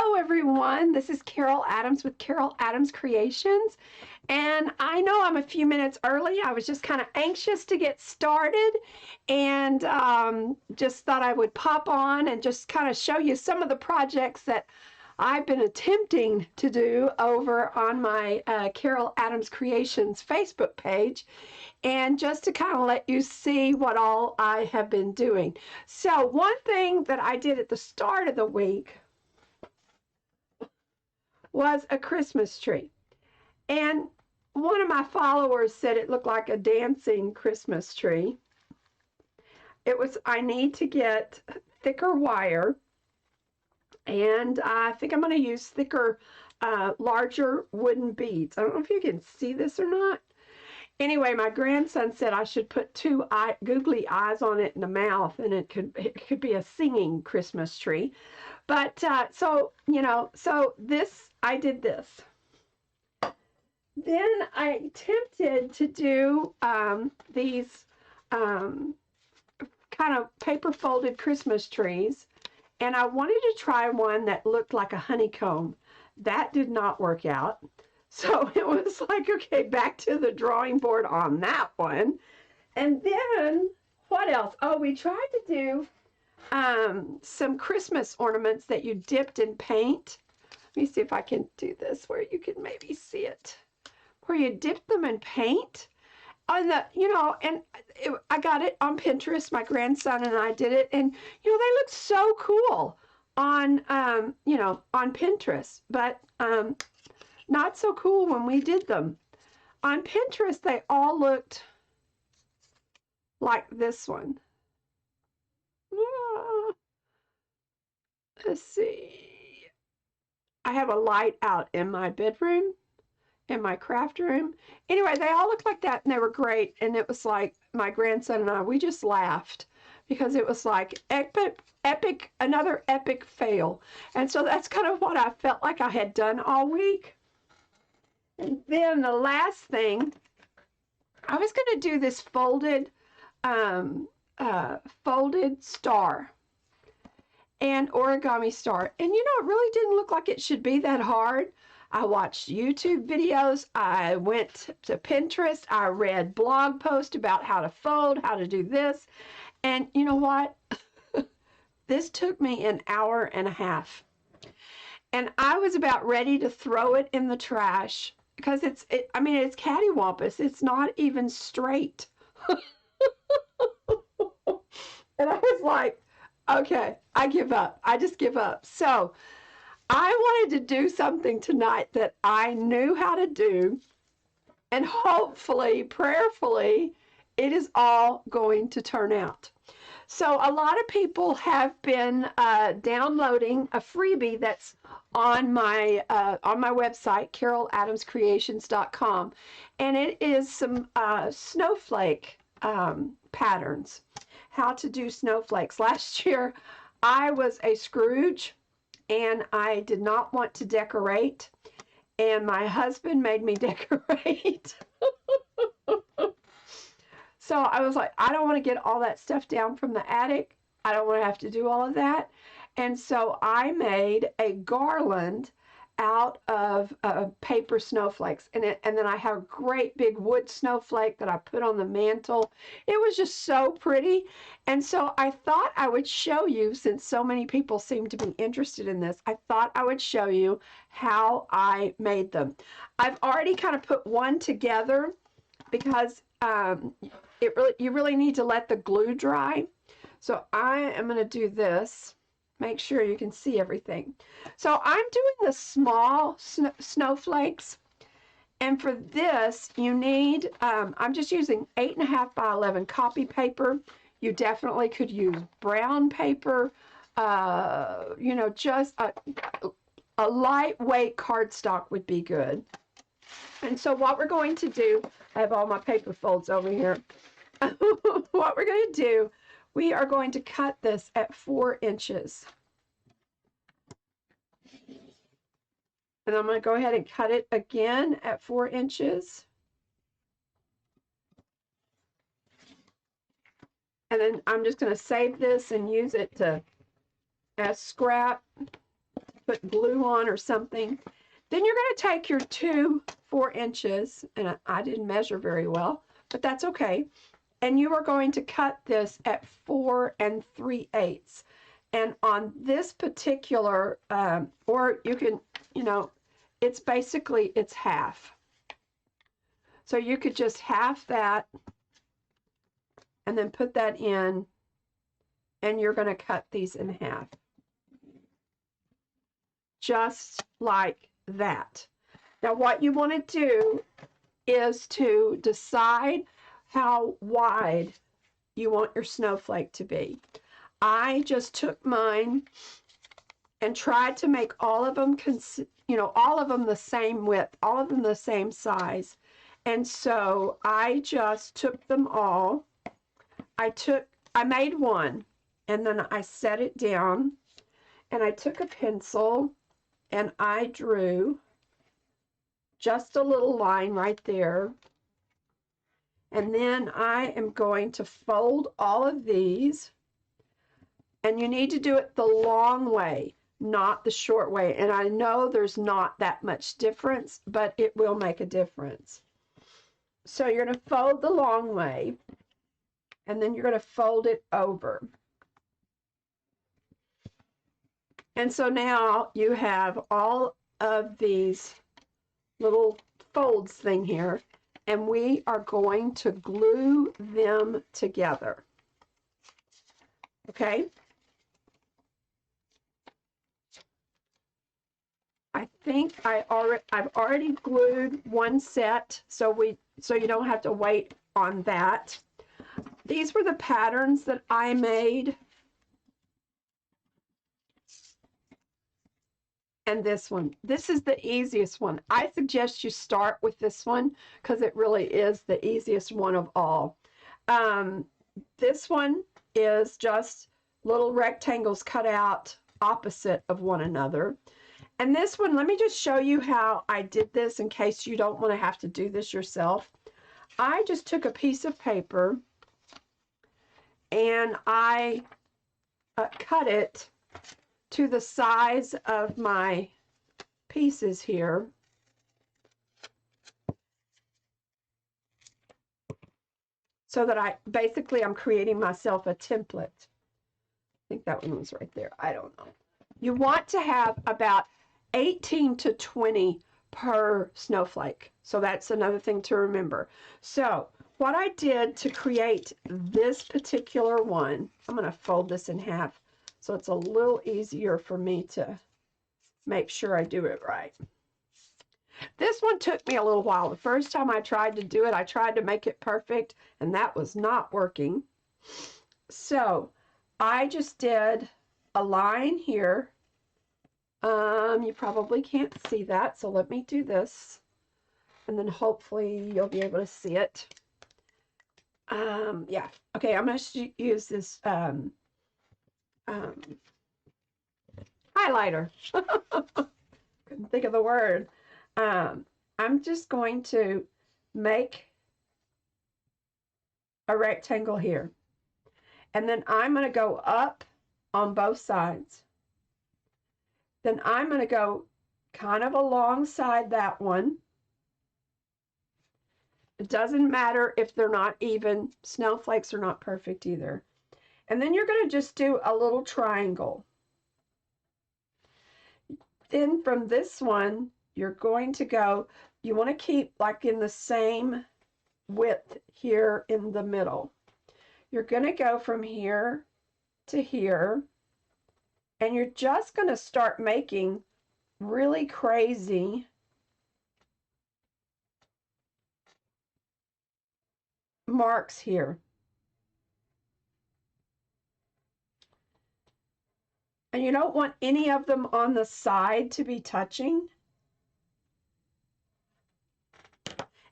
Hello everyone, this is Carol Adams with Carol Adams Creations, and I know I'm a few minutes early. I was just kind of anxious to get started and just thought I would pop on and just kind of show you some of the projects that I've been attempting to do over on my Carol Adams Creations Facebook page, and just to kind of let you see what all I have been doing. So one thing that I did at the start of the week was a Christmas tree. And one of my followers said it looked like a dancing Christmas tree. I need to get thicker wire, and I think I'm going to use thicker, larger wooden beads. I don't know if you can see this or not. Anyway, my grandson said I should put two googly eyes on it and a mouth, and it could be a singing Christmas tree. But so I did this. Then I attempted to do these kind of paper folded Christmas trees, and I wanted to try one that looked like a honeycomb. That did not work out. So it was like, okay, back to the drawing board on that one. And then what else? Oh, we tried to do some Christmas ornaments that you dipped in paint. Let me see if I can do this where you can maybe see it. Where you dip them in paint. On the, I got it on Pinterest. My grandson and I did it, and they look so cool on on Pinterest, but not so cool when we did them. On Pinterest, they all looked like this one. Let's see. I have a light out in my bedroom, in my craft room. Anyway, they all looked like that, and they were great. And it was like my grandson and I, we just laughed because it was like another epic fail. And so that's kind of what I felt like I had done all week. And then the last thing, I was going to do this folded star and origami star. And it really didn't look like it should be that hard. I watched YouTube videos. I went to Pinterest. I read blog posts about how to fold, how to do this. And you know what? This took me an hour and a half. And I was about ready to throw it in the trash because it's cattywampus. It's not even straight. And I was like, okay, I give up. I just give up. So I wanted to do something tonight that I knew how to do, and hopefully, prayerfully, it is all going to turn out. So a lot of people have been downloading a freebie that's on my website, caroladamscreations.com, and it is some snowflake patterns. How to do snowflakes. Last year, I was a Scrooge, and I did not want to decorate, and my husband made me decorate. So I was like, I don't want to get all that stuff down from the attic. I don't want to have to do all of that. And so I made a garland out of paper snowflakes. And then I have a great big wood snowflake that I put on the mantle. It was just so pretty. And so I thought I would show you, since so many people seem to be interested in this, I thought I would show you how I made them. I've already kind of put one together because you really need to let the glue dry. So I am going to do this. Make sure you can see everything. So I'm doing the small snowflakes, and for this you need, I'm just using 8.5 by 11 copy paper. You definitely could use brown paper, just a lightweight cardstock would be good. And so what we're going to do, I have all my paper folds over here. What we're going to do, we are going to cut this at 4 inches. And I'm going to go ahead and cut it again at 4 inches. And then I'm just going to save this and use it as scrap. put glue on or something. Then you're going to take your 4 inches, and I didn't measure very well, but that's okay. And you are going to cut this at 4 3/8. And on this particular, or you can, you know, it's basically, it's half. So you could just half that and then put that in, and you're going to cut these in half. Just like that. Now what you want to do is to decide how wide you want your snowflake to be. I just took mine and tried to make all of them, all of them the same width, all of them the same size. And so I just took them all. I made one, and then I set it down, and I took a pencil and I drew just a little line right there. And then I am going to fold all of these, and you need to do it the long way, not the short way. And I know there's not that much difference, but it will make a difference. So you're going to fold the long way, and then you're going to fold it over. And so now you have all of these little folds thing here, and we are going to glue them together. Okay? I think I've already glued one set, so you don't have to wait on that. These were the patterns that I made. And this one. This is the easiest one. I suggest you start with this one because it really is the easiest one of all. This one is just little rectangles cut out opposite of one another. And this one, let me just show you how I did this in case you don't want to have to do this yourself. I just took a piece of paper and I cut it to the size of my pieces here. So that I'm creating myself a template. I think that one was right there. I don't know. You want to have about 18 to 20 per snowflake. So that's another thing to remember. So what I did to create this particular one, I'm going to fold this in half so it's a little easier for me to make sure I do it right. This one took me a little while. The first time I tried to do it, I tried to make it perfect, and that was not working. So I just did a line here. You probably can't see that, so let me do this, and then hopefully you'll be able to see it. Yeah. Okay, I'm going to use this highlighter. Couldn't think of the word. I'm just going to make a rectangle here, and then I'm going to go up on both sides. Then I'm going to go kind of alongside that one. It doesn't matter if they're not even. Snowflakes are not perfect either. And then you're going to just do a little triangle. Then from this one, you're going to go, you want to keep like in the same width here in the middle. You're going to go from here to here, and you're just going to start making really crazy marks here. And you don't want any of them on the side to be touching.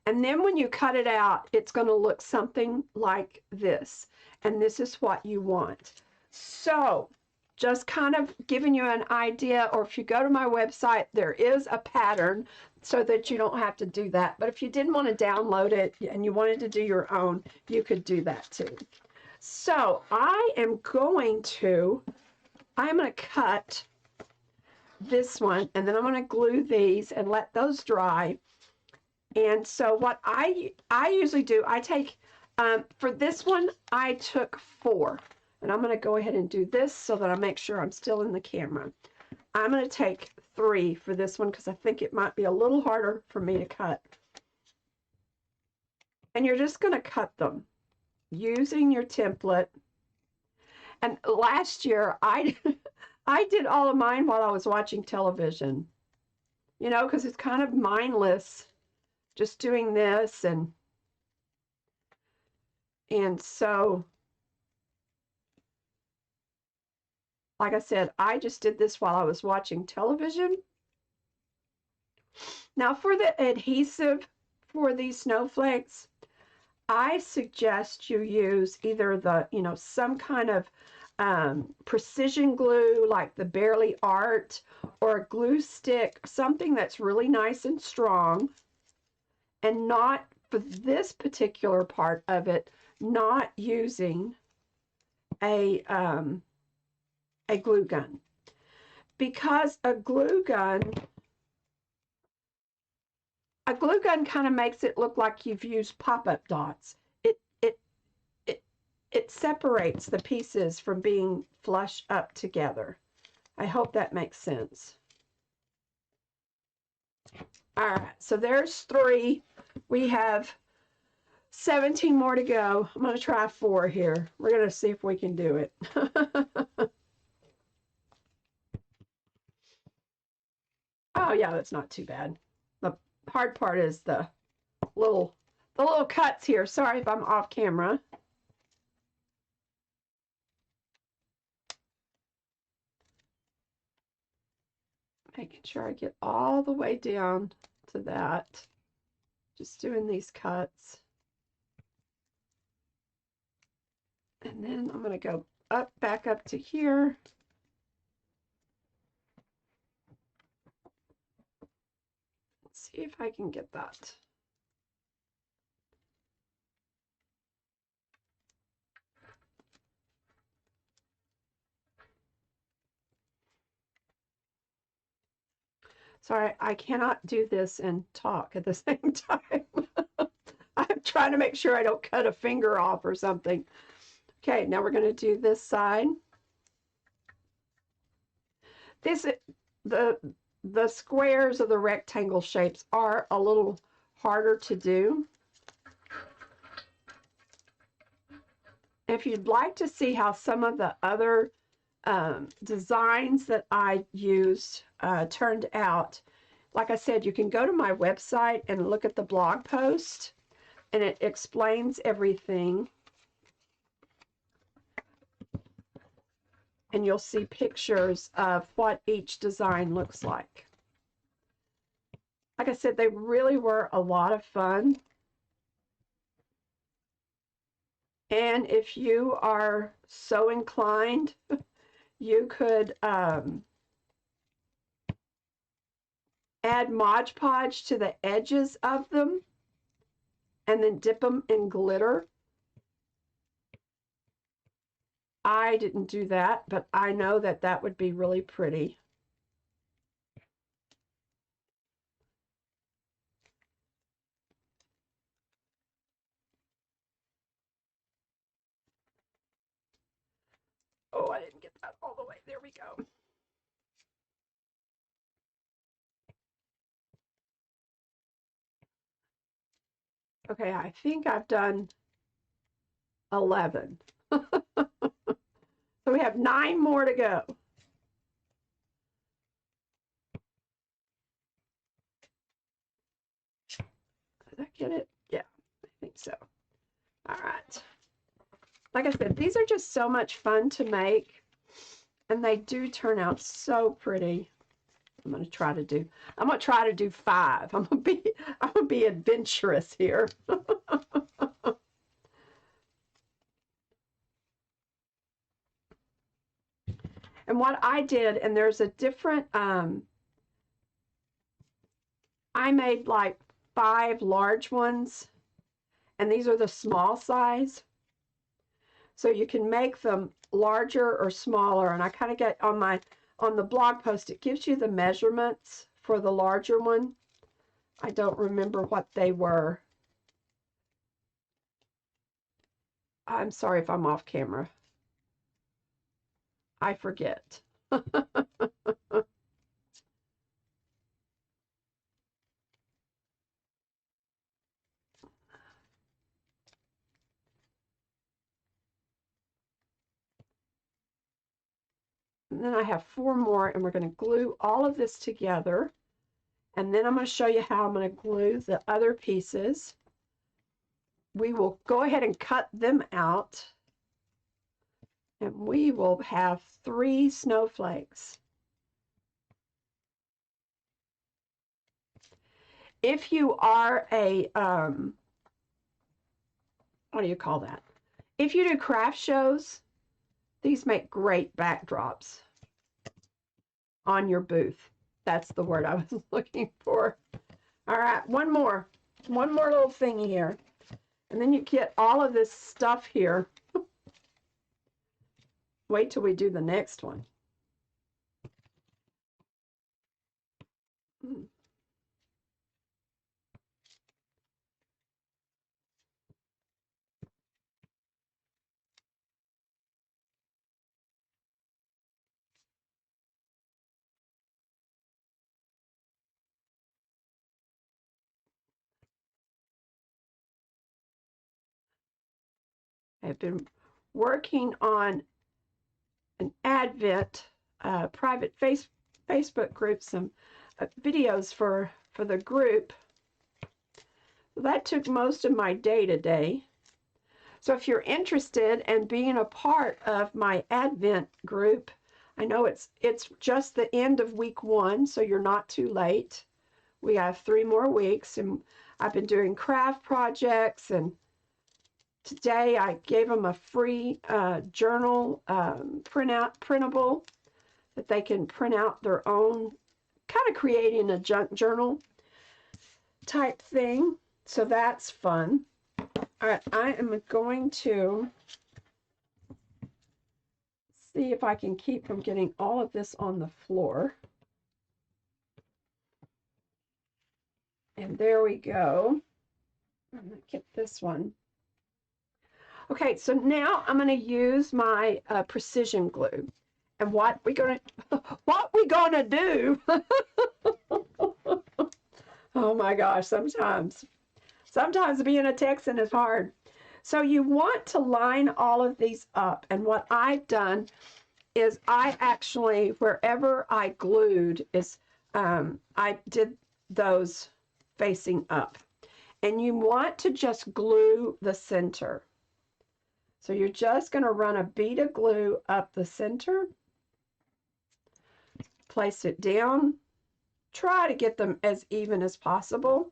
And then when you cut it out, it's going to look something like this. And this is what you want. So just kind of giving you an idea, or if you go to my website, there is a pattern so that you don't have to do that. But if you didn't want to download it and you wanted to do your own, you could do that too. So I'm going to cut this one, and then I'm going to glue these and let those dry. And so what I usually do, I take, for this one, I took 4. And I'm going to go ahead and do this so that I make sure I'm still in the camera. I'm going to take 3 for this one because I think it might be a little harder for me to cut. And you're just going to cut them using your template. And last year, I did all of mine while I was watching television. You know, because it's kind of mindless just doing this. And so, like I said, I just did this while I was watching television. Now for the adhesive for these snowflakes, I suggest you use either the, you know, some kind of precision glue like the Barely Art, or a glue stick, something that's really nice and strong, and not for this particular part of it, not using a glue gun, because a glue gun kind of makes it look like you've used pop-up dots. It separates the pieces from being flush up together. I hope that makes sense. All right, so there's 3. We have 17 more to go. I'm going to try 4 here. We're going to see if we can do it. Oh yeah, that's not too bad. The hard part is the little cuts here. Sorry if I'm off camera. Making sure I get all the way down to that. Just doing these cuts. And then I'm going to go up, back up to here. Let's see if I can get that. Sorry, I cannot do this and talk at the same time. I'm trying to make sure I don't cut a finger off or something. Okay, now we're going to do this side. The squares of the rectangle shapes are a little harder to do. If you'd like to see how some of the other designs that I used turned out, like I said, you can go to my website and look at the blog post, and it explains everything. And you'll see pictures of what each design looks like. Like I said, they really were a lot of fun. And if you are so inclined, you could add Mod Podge to the edges of them and then dip them in glitter. I didn't do that, but I know that that would be really pretty. Oh, I didn't get that all the way. There we go. Okay, I think I've done 11. So we have 9 more to go. Did I get it? Yeah, I think so. All right. Like I said, these are just so much fun to make, and they do turn out so pretty. I'm going to try to do 5. I'm going to be adventurous here. And what I did, and there's a different, I made like 5 large ones, and these are the small size. So you can make them larger or smaller, and I kind of get on my on the blog post, it gives you the measurements for the larger one. I don't remember what they were. I'm sorry if I'm off camera. I forget. And then I have 4 more, and we're going to glue all of this together. And then I'm going to show you how I'm going to glue the other pieces. We will go ahead and cut them out. And we will have 3 snowflakes. If you are a, what do you call that? If you do craft shows, these make great backdrops on your booth. That's the word I was looking for. All right, one more little thingy here. And then you get all of this stuff here. Wait till we do the next one. I've been working on an Advent private Facebook group, some videos for the group. That took most of my day today. So if you're interested in being a part of my Advent group, I know it's just the end of week 1, so you're not too late. We have 3 more weeks, and I've been doing craft projects, and today I gave them a free journal printable that they can print out their own, kind of creating a junk journal type thing. So that's fun. All right, I am going to see if I can keep from getting all of this on the floor. And there we go. I'm going to get this one. Okay, so now I'm going to use my precision glue. And what we gonna do? Oh my gosh, sometimes being a Texan is hard. So you want to line all of these up. And what I've done is I actually, wherever I glued, is I did those facing up. And you want to just glue the center. So you're just going to run a bead of glue up the center. Place it down. Try to get them as even as possible.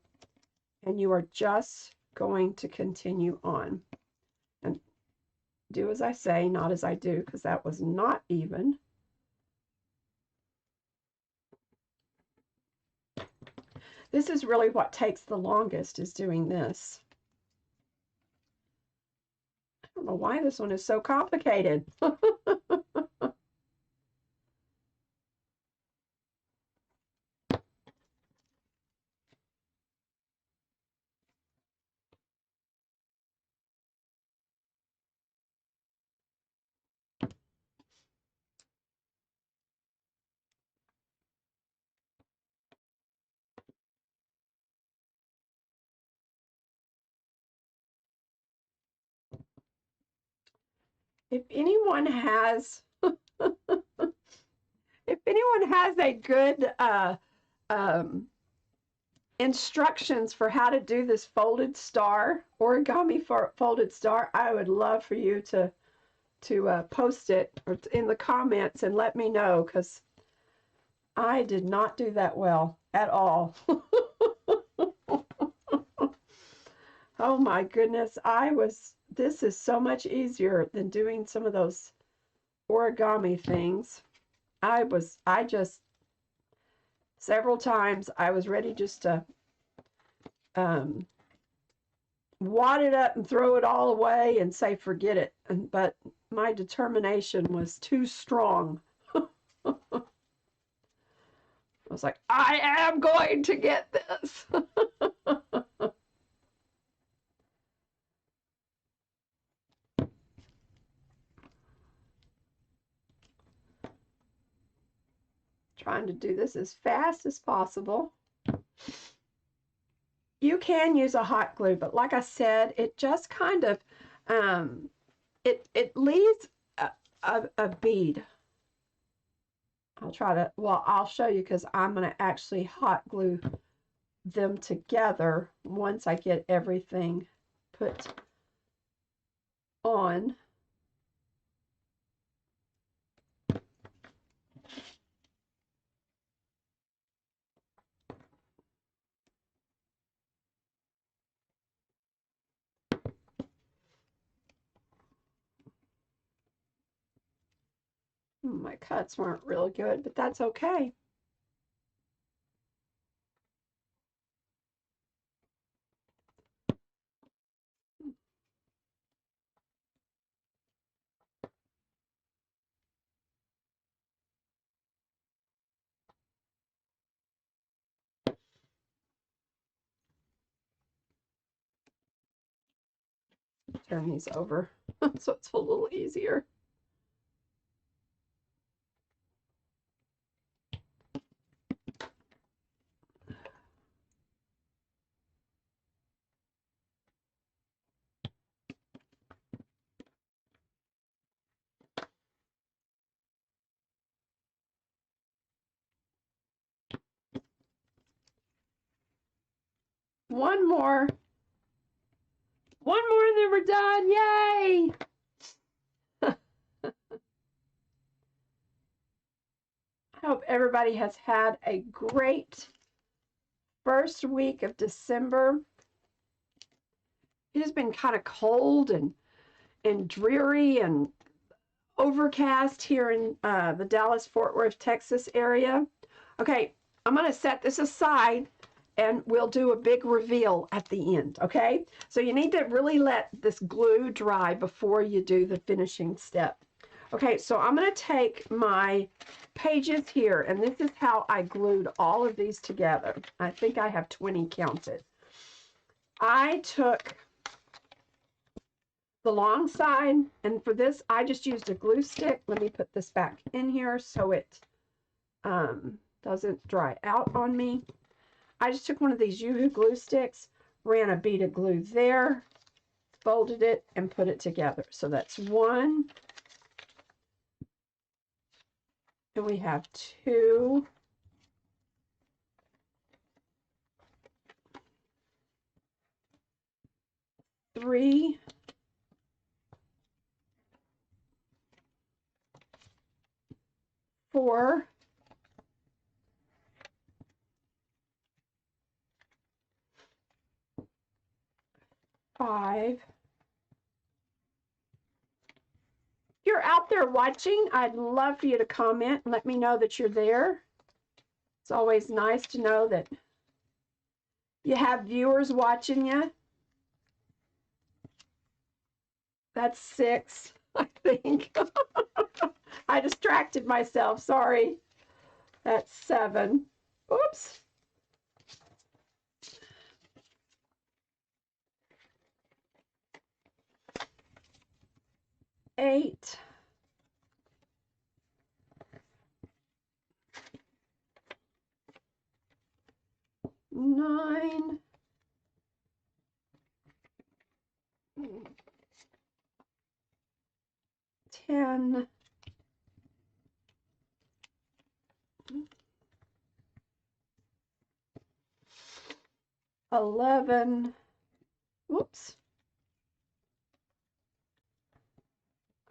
And you are just going to continue on. And do as I say, not as I do, because that was not even. This is really what takes the longest, is doing this. I don't know why this one is so complicated. If anyone has a good instructions for how to do this folded star, origami for folded star, I would love for you to post it or in the comments and let me know, because I did not do that well at all. Oh my goodness, this is so much easier than doing some of those origami things. Several times I was ready just to wad it up and throw it all away and say forget it, but my determination was too strong. was like, I am going to get this. Trying to do this as fast as possible. You can use a hot glue, but like I said, it just kind of, it leaves a bead. I'll try to, well, I'll show you because I'm going to actually hot glue them together once I get everything put on. My cuts weren't real good, but that's okay. Turn these over so it's a little easier. One more. One more and then we're done. Yay! I hope everybody has had a great first week of December. It has been kind of cold and dreary and overcast here in the Dallas-Fort Worth, Texas area. Okay, I'm going to set this aside and we'll do a big reveal at the end, okay? So you need to really let this glue dry before you do the finishing step. Okay, so I'm going to take my pages here, and this is how I glued all of these together. I think I have 20 counted. I took the long side, and for this, I just used a glue stick. Let me put this back in here so it doesn't dry out on me. I just took one of these Yoo-hoo glue sticks, ran a bead of glue there, folded it, and put it together. So that's one. And we have two. Three. 4. 5. If you're out there watching, I'd love for you to comment and let me know that you're there. It's always nice to know that you have viewers watching you. That's 6, I think. I distracted myself, sorry. That's 7. Oops. 8. 9. 10. 11. Whoops.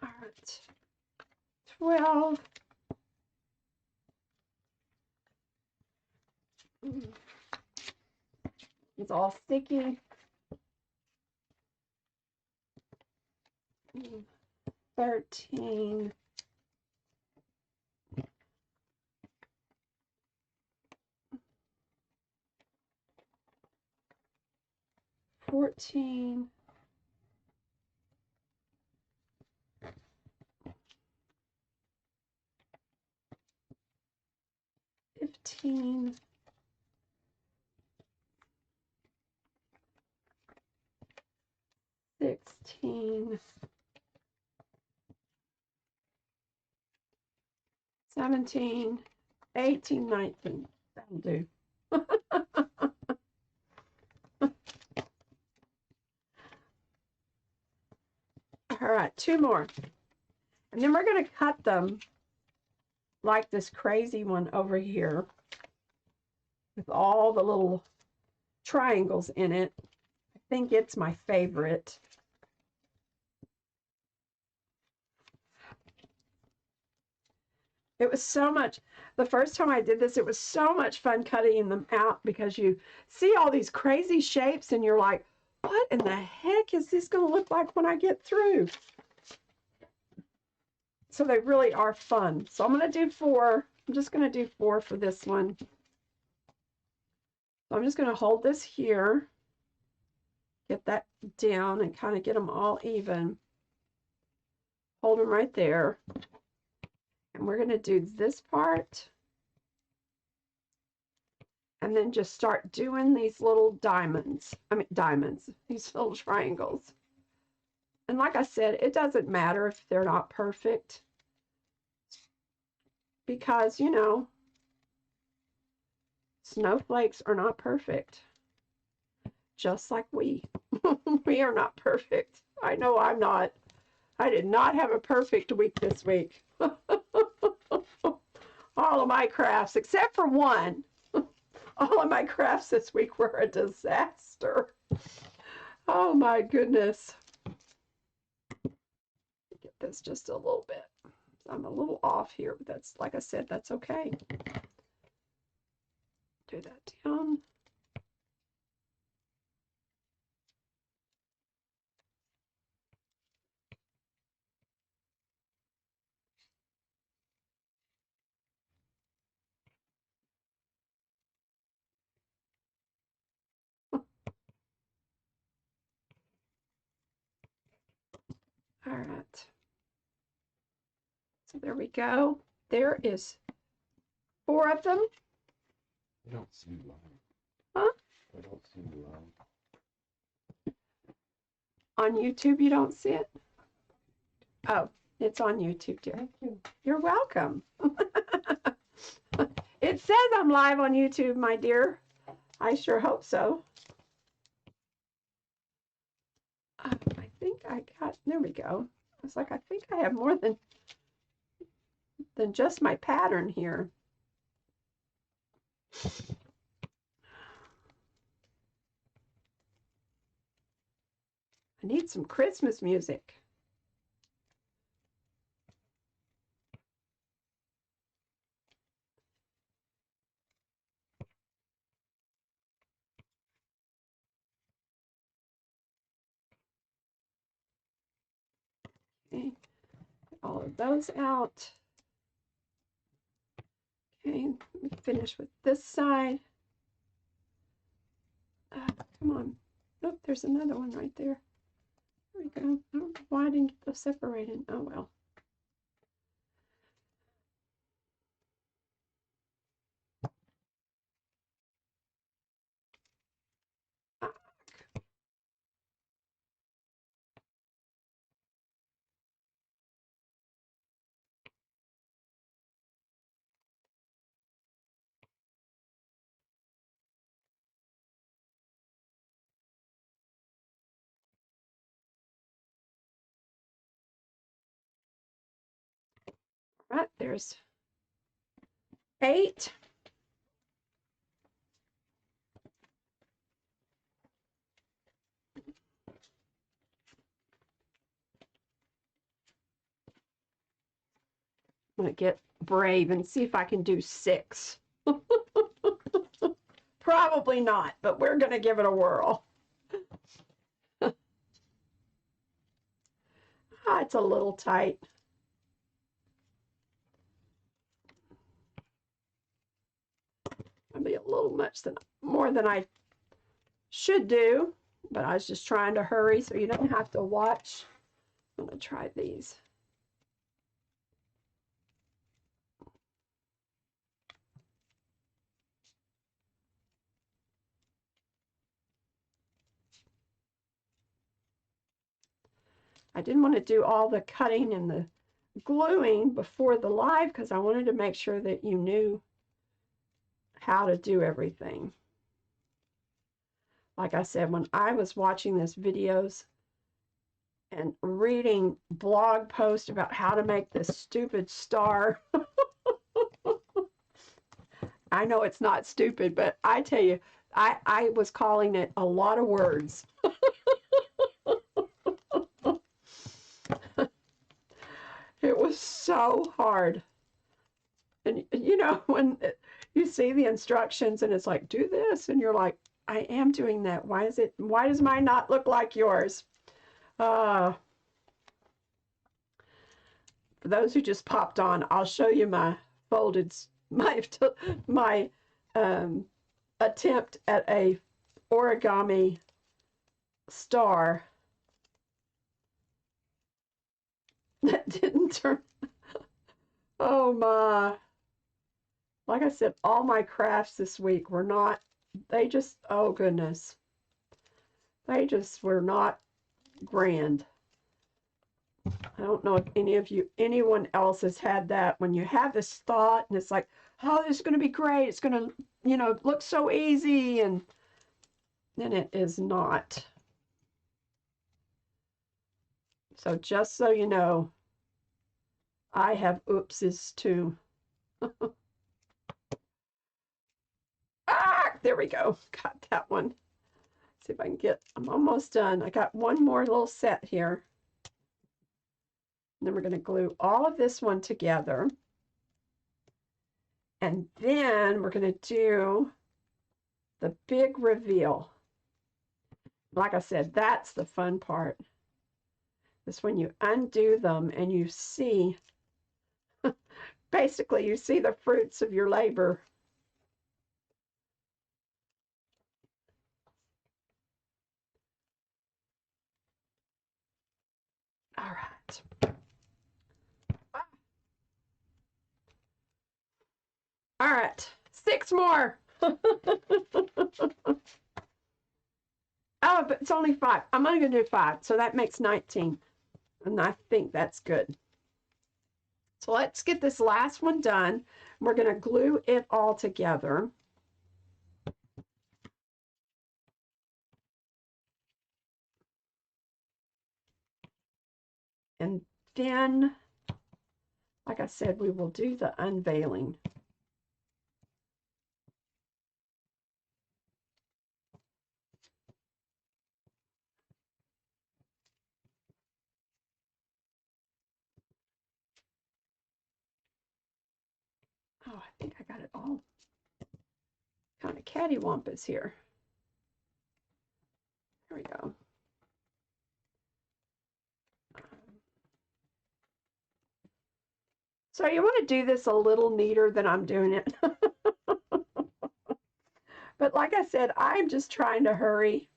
All right. 12. It's all sticky. 13. 14. 15. 14, 16, 17, 18, 19. That'll do. All right, 2 more. And then we're going to cut them like this crazy one over here with all the little triangles in it. I think it's my favorite. It was so much, the first time I did this, it was so much fun cutting them out because you see all these crazy shapes and you're like, what in the heck is this going to look like when I get through? So they really are fun. So I'm going to do 4. I'm just going to do 4 for this one. So I'm just going to hold this here, get that down and kind of get them all even. Hold them right there. And we're going to do this part. And then just start doing these little diamonds. These little triangles. And like I said, it doesn't matter if they're not perfect. Because, you know, snowflakes are not perfect. Just like we. We are not perfect. I know I'm not. I did not have a perfect week this week. All of my crafts, except for one, all of my crafts this week were a disaster. Oh my goodness. Get this just a little bit. I'm a little off here, but that's, like I said, that's okay. Do that down. All right. So there we go. There is 4 of them. I don't see line. Huh? I don't see line. On YouTube, you don't see it? Oh, it's on YouTube, dear. Thank you. You're welcome. It says I'm live on YouTube, my dear. I sure hope so. I think I got, there we go. I was like, I think I have more than just my pattern here. I need some Christmas music. Okay, get all of those out. Okay, let me finish with this side. Come on. Oh, there's another one right there. There we go. I don't know why I didn't get those separated. Oh well. Right, there's 8. I'm going to get brave and see if I can do 6. Probably not, but we're going to give it a whirl. It's a little tight. Maybe a little much more than I should do, but I was just trying to hurry so you don't have to watch. I'm going to try these. I didn't want to do all the cutting and the gluing before the live because I wanted to make sure that you knew how to do everything. Like I said, when I was watching these videos and reading blog posts about how to make this stupid star, I know it's not stupid, but I tell you, I was calling it a lot of words. It was so hard. And you know, when you see the instructions and it's like, do this, and you're like, I am doing that. Why does mine not look like yours? For those who just popped on, I'll show you my my attempt at a origami star that didn't turn. Oh my. Like I said, all my crafts this week were not, they just, oh goodness. They just were not grand. I don't know if anyone else has had that when you have this thought and it's like, oh, this is going to be great. It's going to, you know, look so easy, and then it is not. So just so you know, I have oopses too. Ah, there we go. Got that one. See if I can get, I'm almost done. I got one more little set here. And then we're going to glue all of this one together. And then we're going to do the big reveal. Like I said, that's the fun part. Is when you undo them and you see, basically you see the fruits of your labor. All right. All right, 6 more. Oh, but it's only 5. I'm only going to do 5, so that makes 19. And I think that's good. So let's get this last one done. We're going to glue it all together. And then, like I said, we will do the unveiling. Oh, I think I got it all kind of cattywampus here. There we go. So you want to do this a little neater than I'm doing it. But like I said, I'm just trying to hurry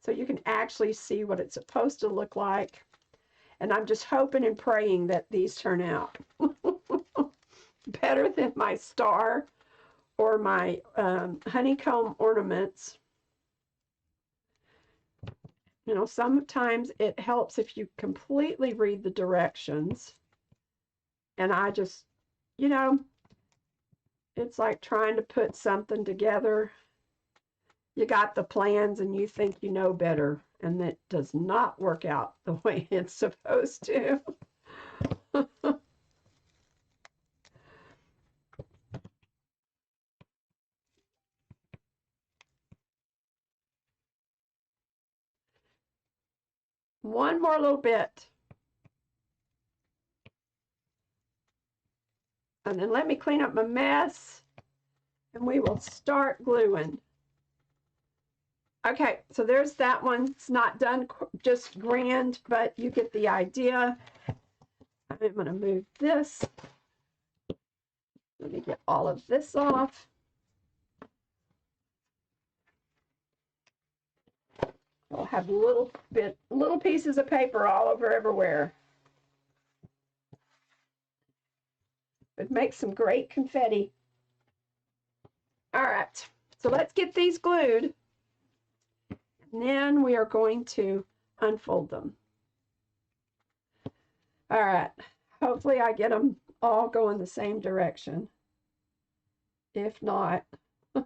so you can actually see what it's supposed to look like. And I'm just hoping and praying that these turn out better than my star or my honeycomb ornaments. You know, sometimes it helps if you completely read the directions. And I just, you know, it's like trying to put something together. You got the plans and you think you know better, and it does not work out the way it's supposed to. One more little bit. And then let me clean up my mess and we will start gluing. Okay, so there's that one. It's not done just grand, but you get the idea. I'm going to move this. Let me get all of this off. I'll have little pieces of paper all over everywhere. It makes some great confetti. All right, so let's get these glued. And then we are going to unfold them. All right. Hopefully I get them all going the same direction. If not, I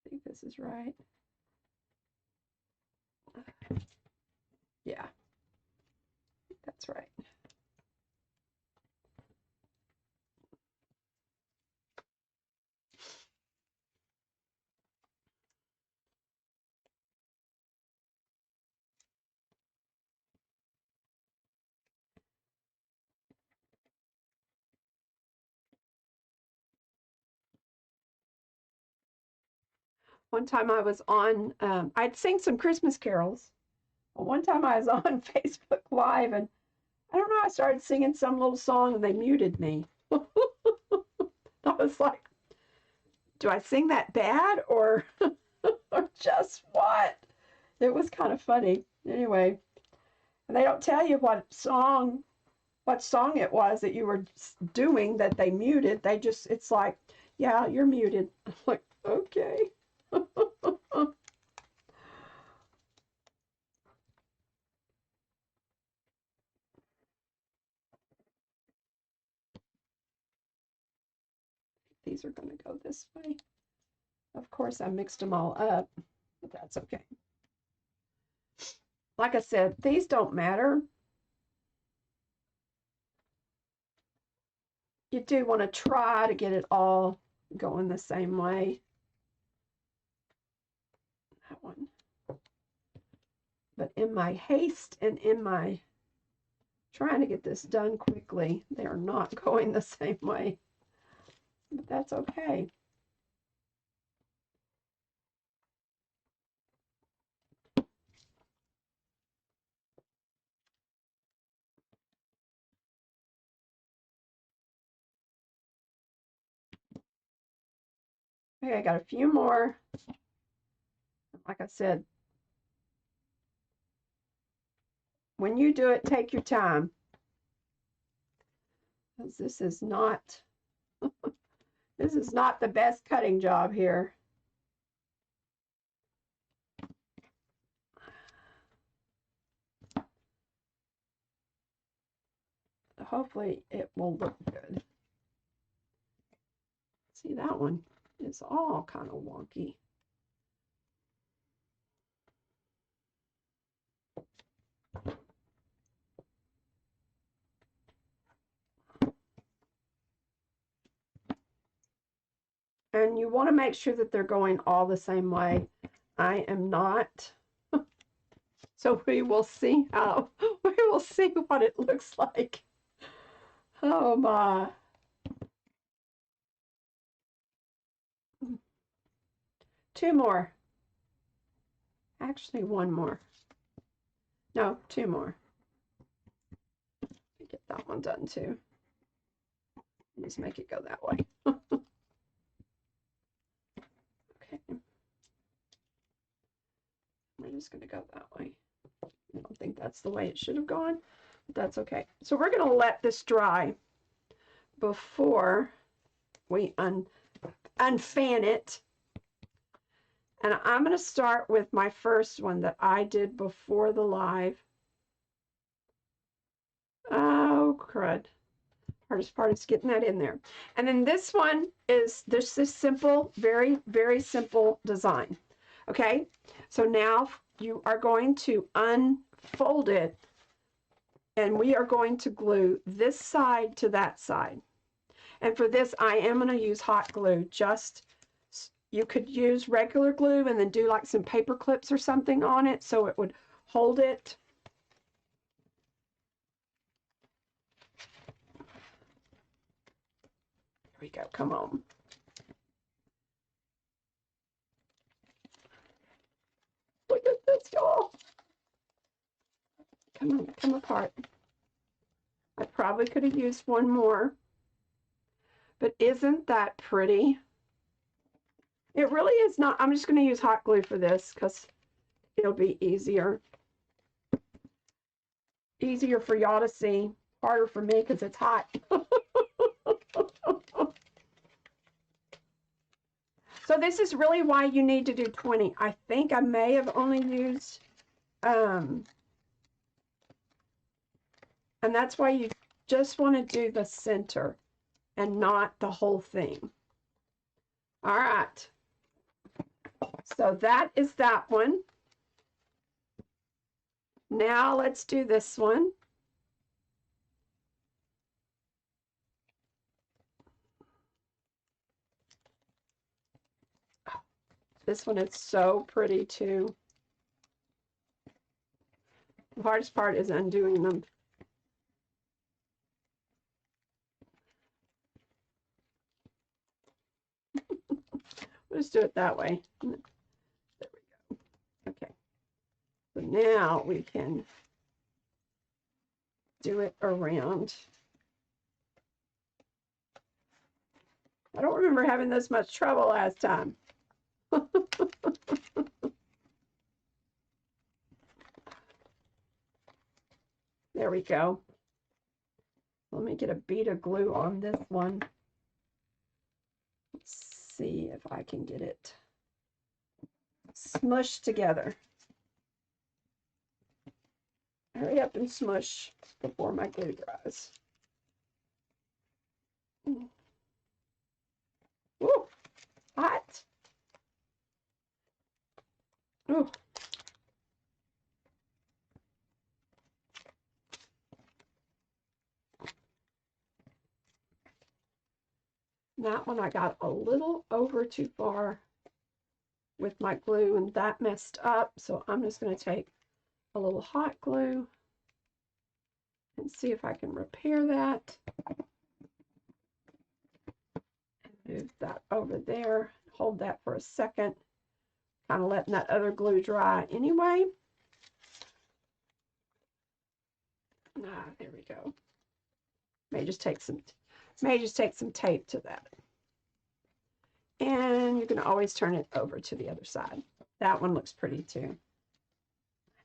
think this is right. Yeah, that's right. One time I was on, I'd sing some Christmas carols. One time I was on Facebook Live and I don't know, I started singing some little song and they muted me. I was like, do I sing that bad or, or just what? It was kind of funny. Anyway, and they don't tell you what song it was that you were doing that they muted. They just, it's like, yeah, you're muted. I'm like, okay. These are going to go this way. Of course, I mixed them all up, but that's okay. Like I said, these don't matter. You do want to try to get it all going the same way. That one. But in my haste and in my trying to get this done quickly, they are not going the same way. But that's okay. Okay, I got a few more. Like I said, when you do it, take your time. Because this is not this is not the best cutting job here. Hopefully it will look good. See, that one is all kind of wonky. And you want to make sure that they're going all the same way. I am not. So we will see what it looks like. Oh my. Two more. Actually, one more. No, two more. Get that one done too. Just make it go that way. Okay. We're just going to go that way. I don't think that's the way it should have gone, but that's okay. So we're going to let this dry before we unfan it. And I'm going to start with my first one that I did before the live. Oh, crud. Hardest part is getting that in there. And then this one is this simple, very, very simple design. Okay, so now you are going to unfold it and we are going to glue this side to that side. And for this, I am going to use hot glue. Just, you could use regular glue and then do like some paper clips or something on it so it would hold it. Here we go, come on. Look at this, y'all. Come on, come apart. I probably could have used one more, but isn't that pretty? It really is not. I'm just going to use hot glue for this because it'll be easier for y'all to see. Harder for me because it's hot. So this is really why you need to do 20. I think I may have only used, and that's why you just want to do the center and not the whole thing. All right. So that is that one. Now let's do this one. This one is so pretty too. The hardest part is undoing them. We'll just do it that way. There we go. Okay. So now we can do it around. I don't remember having this much trouble last time. There we go. Let me get a bead of glue on this one. Let's see if I can get it smushed together. Hurry up and smush before my glue dries. Ooh, hot. Ooh. That one I got a little over too far with my glue and that messed up. So I'm just going to take a little hot glue and see if I can repair that. And move that over there. Hold that for a second. Kind of letting that other glue dry anyway. There we go. May just take some tape to that. And you can always turn it over to the other side. That one looks pretty too.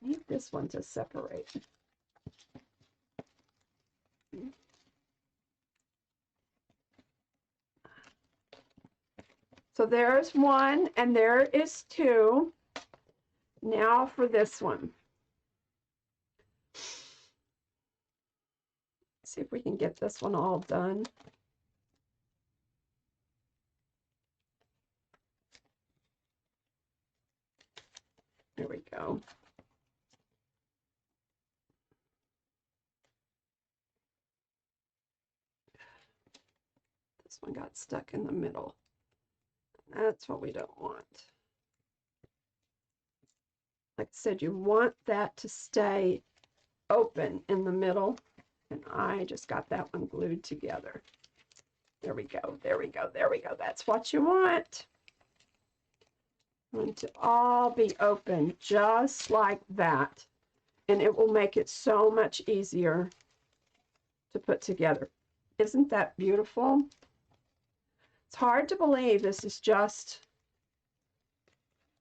I need this one to separate. So there's one and there is two. Now for this one. See if we can get this one all done. There we go. This one got stuck in the middle. That's what we don't want. Like I said, you want that to stay open in the middle. And I just got that one glued together. There we go, there we go, there we go. That's what you want. You want it to all be open just like that. And it will make it so much easier to put together. Isn't that beautiful? It's hard to believe this is just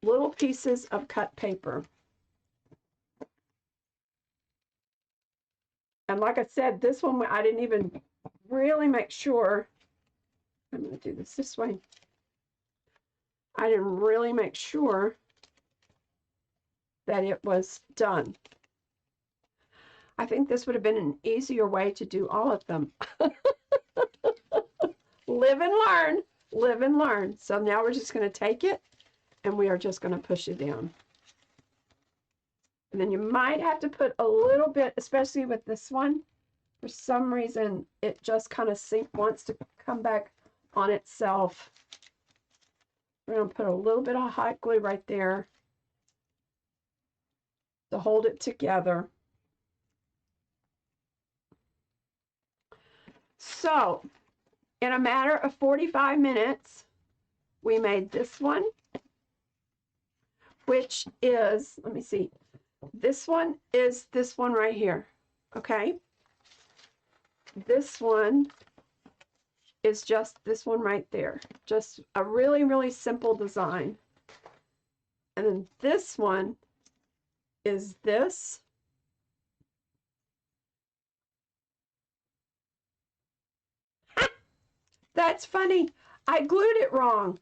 little pieces of cut paper. And like I said, this one, I didn't even really make sure. I'm going to do this way. I didn't really make sure that it was done. I think this would have been an easier way to do all of them. Live and learn, live and learn. So now we're just going to take it and we are just going to push it down. And then you might have to put a little bit, especially with this one. For some reason, it just kind of wants to come back on itself. We're going to put a little bit of hot glue right there to hold it together. So, in a matter of 45 minutes, we made this one, which is, let me see, this one is this one right here, okay? This one is just this one right there. Just a really, really simple design. And then this one is this. That's funny. I glued it wrong.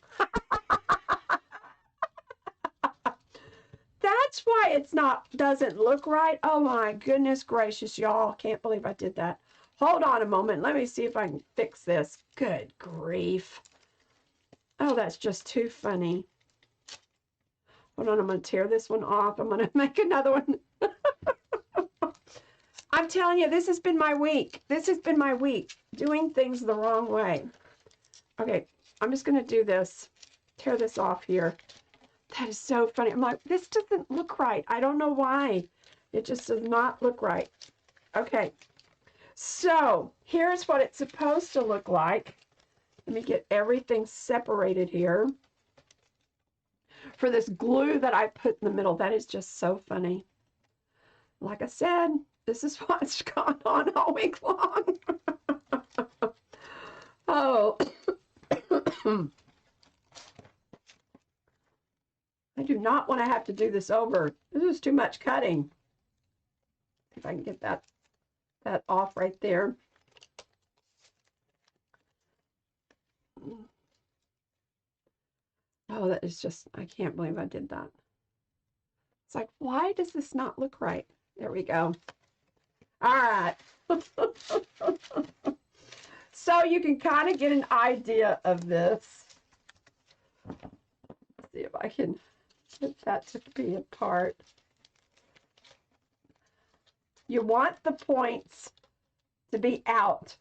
That's why it's not, doesn't look right. Oh my goodness gracious, y'all. Can't believe I did that. Hold on a moment. Let me see if I can fix this. Good grief. Oh, that's just too funny. Hold on, I'm going to tear this one off. I'm going to make another one. I'm telling you, this has been my week. This has been my week. Doing things the wrong way. Okay, I'm just going to do this. Tear this off here. That is so funny. I'm like, this doesn't look right. I don't know why. It just does not look right. Okay, so here's what it's supposed to look like. Let me get everything separated here. For this glue that I put in the middle, that is just so funny. Like I said, this is what's gone on all week long. Oh. I do not want to have to do this over. This is too much cutting. If I can get that off right there. Oh, that is just, I can't believe I did that. It's like, why does this not look right? There we go. All right. So you can kind of get an idea of this. Let's see if I can get that to be apart. You want the points to be out.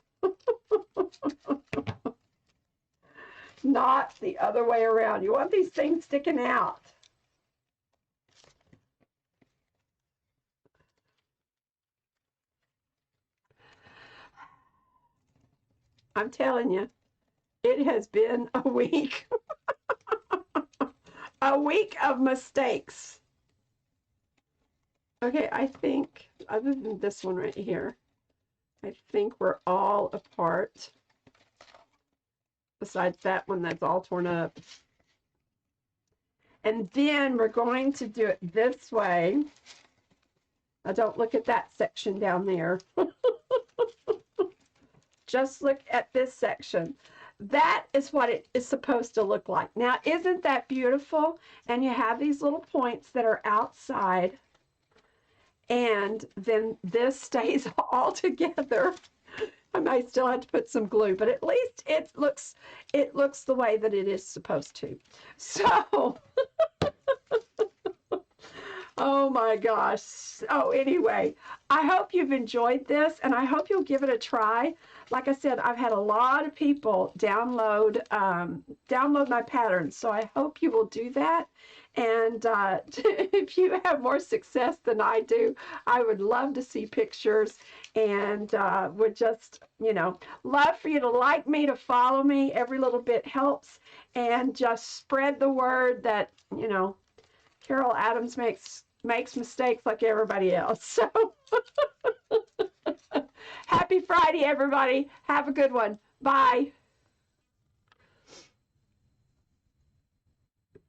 Not the other way around. You want these things sticking out. I'm telling you, it has been a week. A week of mistakes. Okay, I think, other than this one right here, I think we're all apart. Besides that one that's all torn up. And then we're going to do it this way. Now don't look at that section down there. Just look at this section. That is what it is supposed to look like. Now, isn't that beautiful? And you have these little points that are outside. And then this stays all together. I might still have to put some glue, but at least it looks the way that it is supposed to. So, oh my gosh. Oh, anyway, I hope you've enjoyed this, and I hope you'll give it a try. Like I said, I've had a lot of people download my patterns, so I hope you will do that. And if you have more success than I do, I would love to see pictures, and would just, love for you to like me, to follow me. Every little bit helps, and just spread the word that, Carol Adams makes mistakes like everybody else. So happy Friday, everybody. Have a good one. Bye.